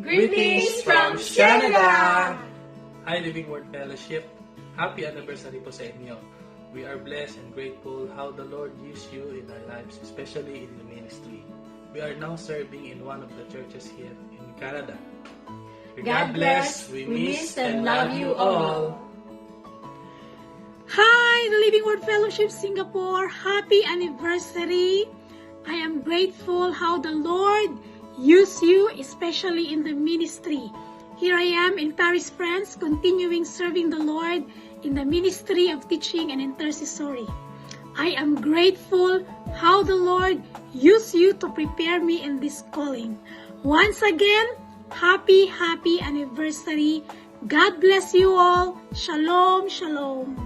Greetings from Canada! Hi Living Word Fellowship, happy anniversary po sa inyo. We are blessed and grateful how the Lord used you in our lives, especially in the ministry. We are now serving in one of the churches here in Canada. God bless, we miss and love you all. Hi, the Living Word Fellowship Singapore. Happy anniversary. I am grateful how the Lord used you, especially in the ministry. Here I am in Paris, France, continuing serving the Lord in the ministry of teaching and intercessory. I am grateful how the Lord used you to prepare me in this calling. Once again, happy anniversary. God bless you all. Shalom, shalom.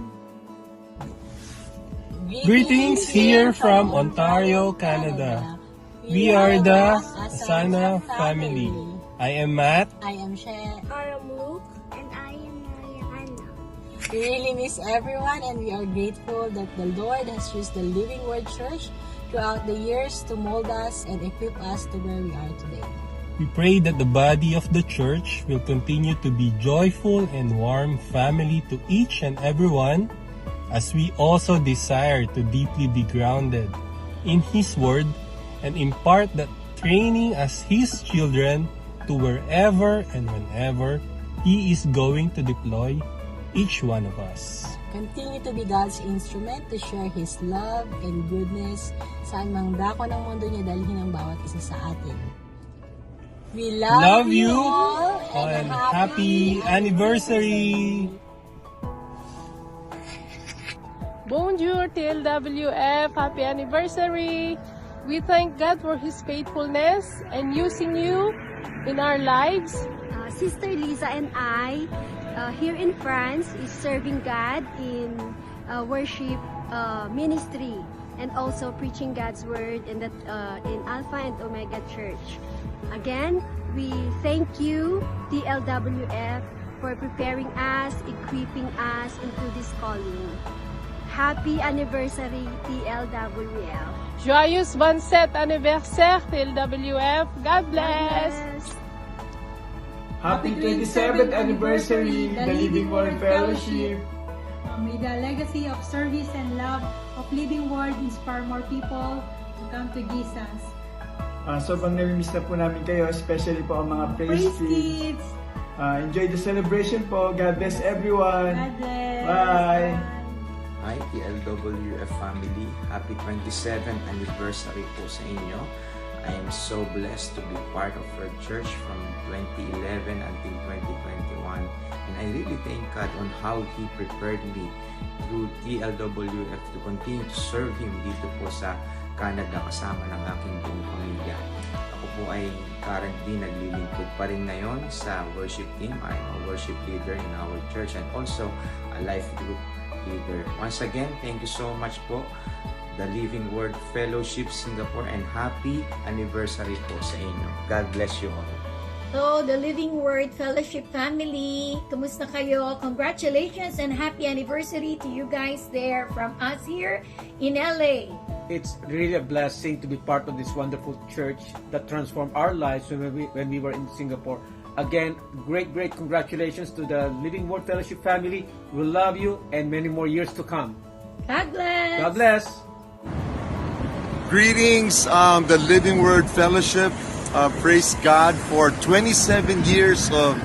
Greetings here from Ontario, Canada. We are the Asana family. I am Matt. I am She. I am Luke. And I am Mariana. We really miss everyone and we are grateful that the Lord has used the Living Word Church throughout the years to mold us and equip us to where we are today. We pray that the body of the church will continue to be joyful and warm family to each and everyone, as we also desire to deeply be grounded in His Word and impart that training as His children to wherever and whenever He is going to deploy each one of us. Continue to be God's instrument to share His love and goodness saan mang dako ng mundo niya dalhin ang bawat isa sa atin. We love you all and happy anniversary! Bonjour TLWF, happy anniversary! We thank God for His faithfulness and using you in our lives. Sister Lisa and I, here in France, is serving God in worship ministry and also preaching God's word in Alpha and Omega Church. Again, we thank you, TLWF, for preparing us, equipping us into this calling. Happy anniversary, TLWF. Joyeux 27 anniversaire TLWF. God bless. Happy 27th anniversary, the Living Word Fellowship. May the legacy of service and love of Living Word inspire more people to come to Jesus. Sobrang nami-miss na po namin kayo, especially po ang mga praise kids. Enjoy the celebration po. God bless everyone. God bless. Bye. Hi TLWF family, happy 27th anniversary po sa inyo. I am so blessed to be part of our church from 2011 until 2021, and I really thank God on how He prepared me through TLWF to continue to serve Him dito po sa Canada kasama ng aking buong pamilya. Ako po ay currently naglilingkod pa rin ngayon sa worship team. I am a worship leader in our church and also a life group leader. Once again, thank you so much po, the Living Word Fellowship Singapore, and happy anniversary po sa inyo. God bless you all. Hello, the Living Word Fellowship family. Kumusta kayo? Congratulations and happy anniversary to you guys there from us here in LA. It's really a blessing to be part of this wonderful church that transformed our lives when we were in Singapore. Again, great congratulations to the Living Word Fellowship family. We love you and many more years to come. God bless! God bless! Greetings, the Living Word Fellowship. Praise God for 27 years of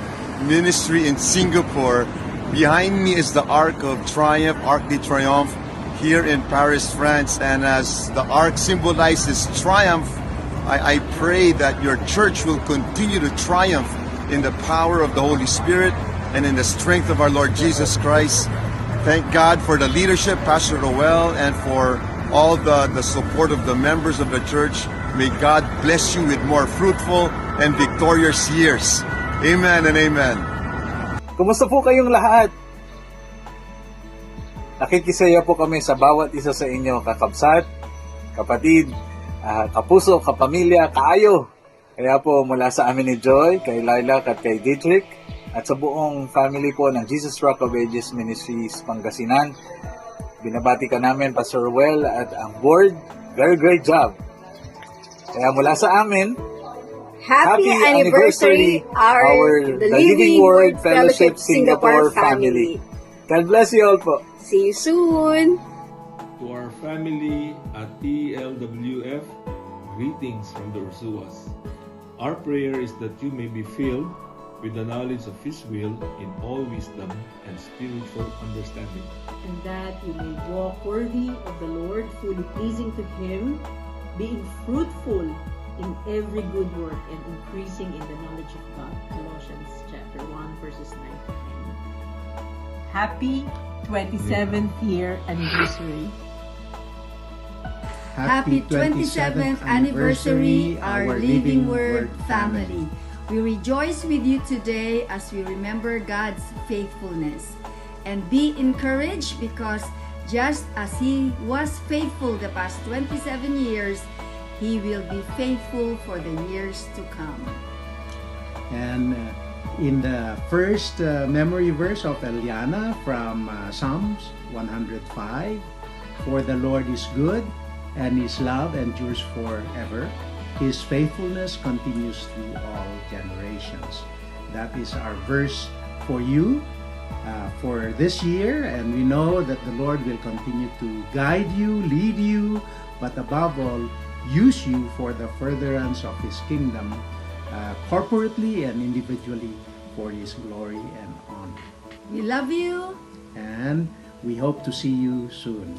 ministry in Singapore. Behind me is the Arc of Triumph, Arc de Triomphe, here in Paris, France. And as the Arc symbolizes triumph, I pray that your church will continue to triumph in the power of the Holy Spirit and in the strength of our Lord Jesus Christ. Thank God for the leadership, Pastor Roel, and for all the support of the members of the church. May God bless you with more fruitful and victorious years. Amen and amen. Kumusta po kayong lahat? Nakikisaya po kami sa bawat isa sa inyo, kakabsat, kapatid, kapuso, kapamilya, kaayo. Kaya po mula sa amin ni Joy, kay Lilac at kay Dietrich, at sa buong family po ng Jesus Rock of Ages Ministries Pangasinan, binabati ka namin, Pastor Well, at ang board. Very great job. Kaya mula sa amin, Happy anniversary, the Living Word Fellowship Singapore family. God bless you all po. See you soon. To our family at TLWF, greetings from the Ursuas. Our prayer is that you may be filled with the knowledge of His will in all wisdom and spiritual understanding. And that you may walk worthy of the Lord, fully pleasing to Him, being fruitful in every good work and increasing in the knowledge of God. Colossians chapter 1 verses 9 to 10. Happy 27th year anniversary. Happy 27th anniversary, our Living Word family. We rejoice with you today as we remember God's faithfulness. And be encouraged because just as He was faithful the past 27 years, He will be faithful for the years to come. And in the first memory verse of Eliana from Psalms 105, "For the Lord is good, and His love endures forever. His faithfulness continues through all generations." That is our verse for you for this year, and we know that the Lord will continue to guide you, lead you, but above all, use you for the furtherance of His kingdom, corporately and individually, for His glory and honor. We love you, and we hope to see you soon.